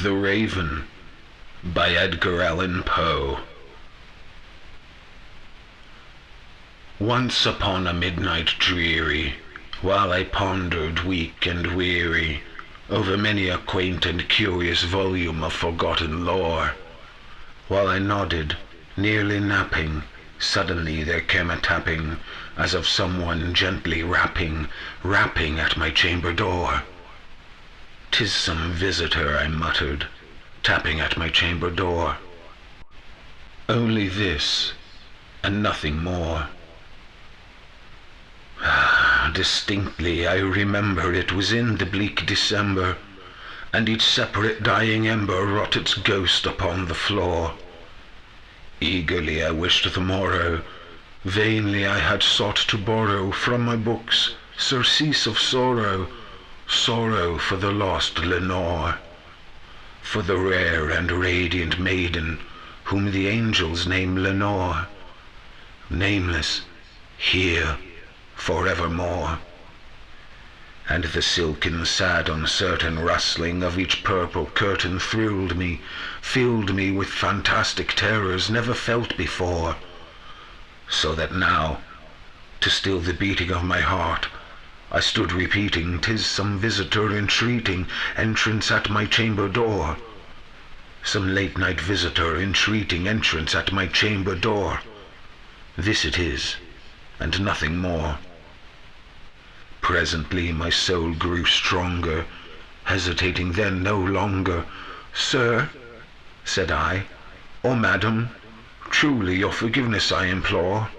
The Raven by Edgar Allan Poe. Once upon a midnight dreary, while I pondered weak and weary over many a quaint and curious volume of forgotten lore, while I nodded, nearly napping, suddenly there came a tapping, as of someone gently rapping at my chamber door. "'Tis some visitor," I muttered, tapping at my chamber door. Only this, and nothing more. Distinctly I remember it was in the bleak December, and each separate dying ember wrought its ghost upon the floor. Eagerly I wished the morrow, vainly I had sought to borrow from my books surcease of sorrow, sorrow for the lost Lenore, for the rare and radiant maiden whom the angels name Lenore, nameless here forevermore. And the silken, sad, uncertain rustling of each purple curtain thrilled me, filled me with fantastic terrors never felt before, so that now, to still the beating of my heart, I stood repeating, "'Tis some visitor entreating entrance at my chamber door, some late-night visitor entreating entrance at my chamber door. This it is, and nothing more." Presently my soul grew stronger, hesitating then no longer. "Sir," said I, "or madam, truly your forgiveness I implore.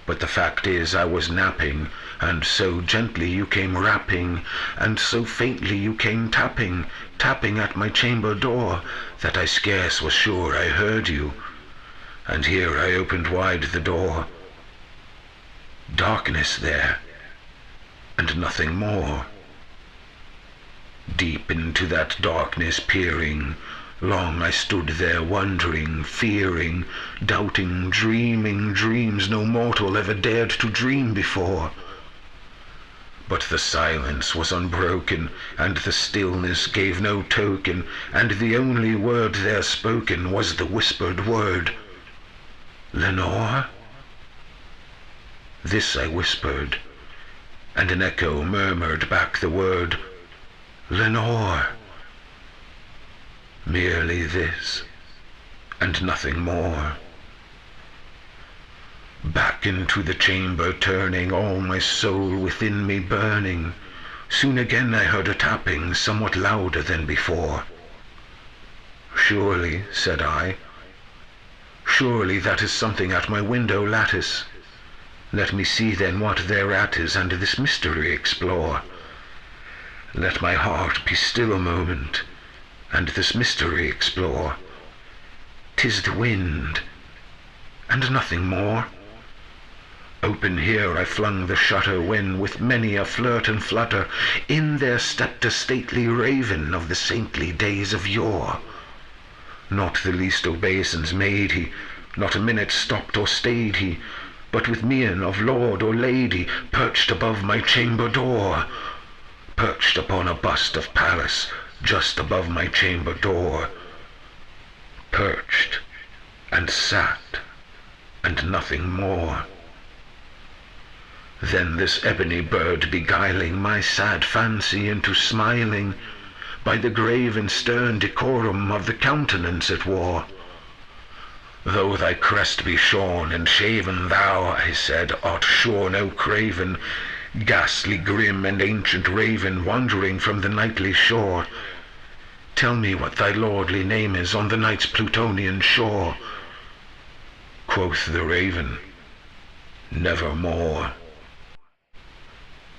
But the fact is I was napping, and so gently you came rapping, and so faintly you came tapping at my chamber door, that I scarce was sure I heard you. And here I opened wide the door. Darkness there, and nothing more. Deep into that darkness peering, long I stood there wondering, fearing, doubting, dreaming dreams no mortal ever dared to dream before. But the silence was unbroken, and the stillness gave no token, and the only word there spoken was the whispered word, "Lenore?" This I whispered, and an echo murmured back the word, "Lenore." Merely this, and nothing more. Back into the chamber turning, all my soul within me burning, soon again I heard a tapping, somewhat louder than before. "Surely," said I, "surely that is something at my window lattice. Let me see then what thereat is, and this mystery explore. Let my heart be still a moment, and this mystery explore. 'Tis the wind, and nothing more." Open here I flung the shutter, when, with many a flirt and flutter, in there stepped a stately raven of the saintly days of yore. Not the least obeisance made he, not a minute stopped or stayed he, but with mien of lord or lady perched above my chamber door, perched upon a bust of Pallas just above my chamber door, perched and sat, and nothing more. Then this ebony bird beguiling my sad fancy into smiling, by the grave and stern decorum of the countenance it wore. "Though thy crest be shorn and shaven, thou," I said, "art sure no craven, ghastly, grim, and ancient raven, wandering from the nightly shore. Tell me what thy lordly name is on the night's Plutonian shore." Quoth the raven, "Nevermore."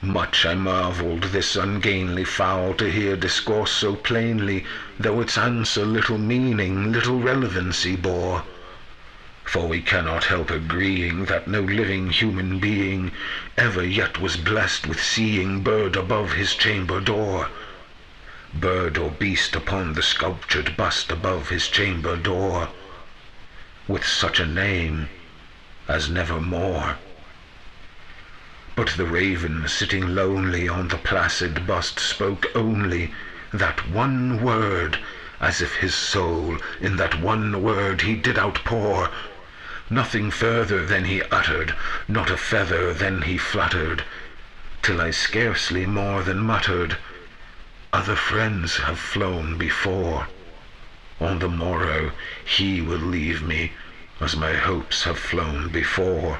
Much I marveled this ungainly fowl to hear discourse so plainly, though its answer little meaning, little relevancy bore. For we cannot help agreeing that no living human being ever yet was blessed with seeing bird above his chamber door, bird or beast upon the sculptured bust above his chamber door, with such a name as Nevermore. But the raven, sitting lonely on the placid bust, spoke only that one word, as if his soul in that one word he did outpour. Nothing further than he uttered, not a feather than he fluttered, till I scarcely more than muttered, other friends have flown before. On the morrow he will leave me, as my hopes have flown before.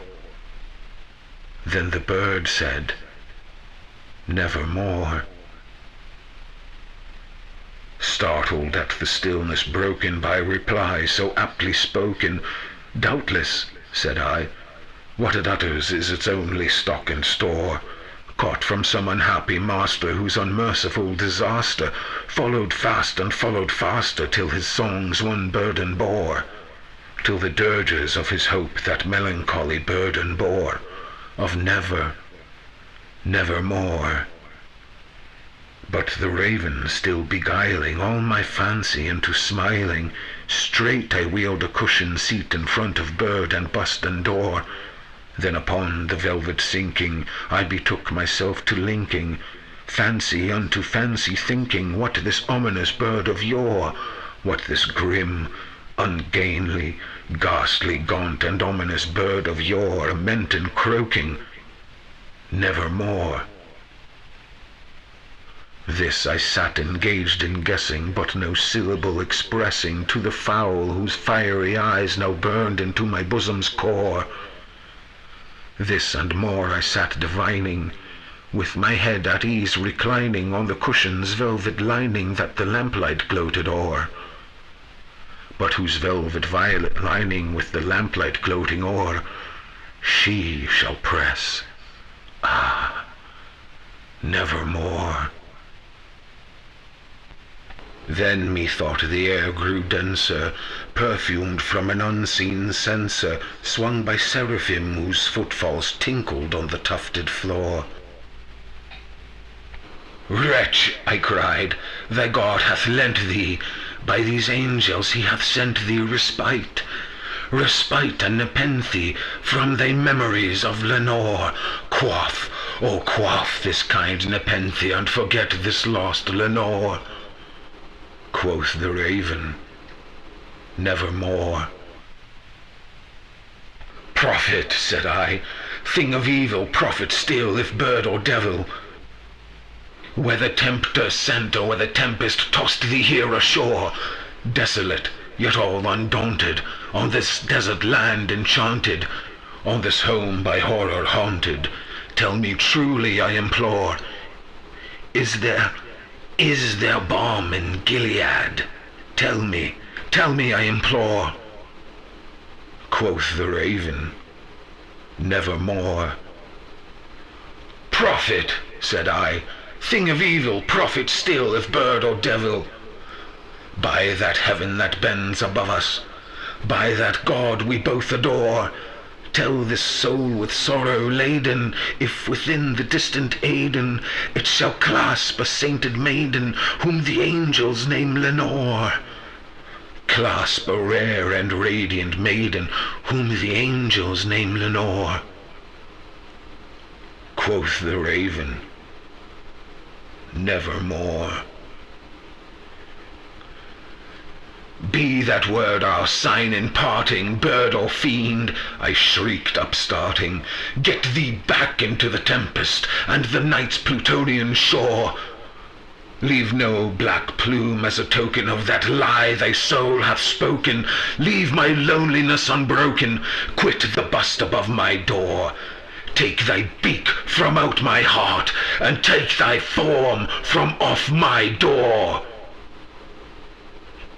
Then the bird said, nevermore. Startled at the stillness broken by reply so aptly spoken, doubtless, said I, what it utters is its only stock and store, caught from some unhappy master whose unmerciful disaster followed fast and followed faster till his songs one burden bore, till the dirges of his hope that melancholy burden bore, of never, nevermore. But the raven still beguiling all my fancy into smiling, straight I wheeled a cushioned seat in front of bird and bust and door. Then upon the velvet sinking, I betook myself to linking fancy unto fancy, thinking what this ominous bird of yore, what this grim, ungainly, ghastly, gaunt, and ominous bird of yore meant in croaking, nevermore. This I sat engaged in guessing, but no syllable expressing to the fowl whose fiery eyes now burned into my bosom's core. This and more I sat divining, with my head at ease reclining on the cushion's velvet lining that the lamplight gloated o'er, but whose velvet violet lining with the lamplight gloating o'er she shall press, nevermore. Then methought the air grew denser, perfumed from an unseen censer, swung by seraphim whose footfalls tinkled on the tufted floor. Wretch, I cried, thy God hath lent thee, by these angels he hath sent thee respite, respite and nepenthe from thy memories of Lenore. Quaff, oh quaff this kind nepenthe, and forget this lost Lenore. Quoth the raven, nevermore. Prophet, said I, thing of evil, prophet still, if bird or devil, whether tempter sent or whether tempest tossed thee here ashore, desolate, yet all undaunted, on this desert land enchanted, on this home by horror haunted, tell me truly, I implore, is there balm in Gilead? Tell me, I implore. Quoth the raven, nevermore. Prophet, said I, thing of evil, prophet still, if bird or devil, by that heaven that bends above us, by that God we both adore, tell this soul with sorrow laden, if within the distant Aidenn it shall clasp a sainted maiden, whom the angels name Lenore. Clasp a rare and radiant maiden, whom the angels name Lenore. Quoth the raven, nevermore. Be that word our sign in parting, bird or fiend, I shrieked upstarting, get thee back into the tempest and the night's Plutonian shore. Leave no black plume as a token of that lie thy soul hath spoken. Leave my loneliness unbroken, quit the bust above my door. Take thy beak from out my heart, and take thy form from off my door.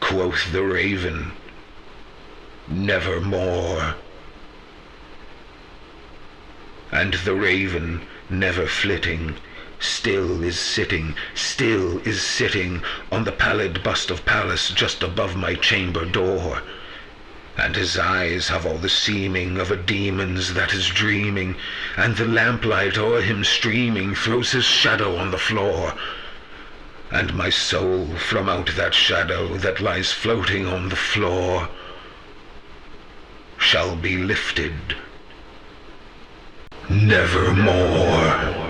Quoth the raven, nevermore. And the raven, never flitting, still is sitting on the pallid bust of Pallas just above my chamber door. And his eyes have all the seeming of a demon's that is dreaming, and the lamplight o'er him streaming throws his shadow on the floor. And my soul from out that shadow that lies floating on the floor shall be lifted nevermore.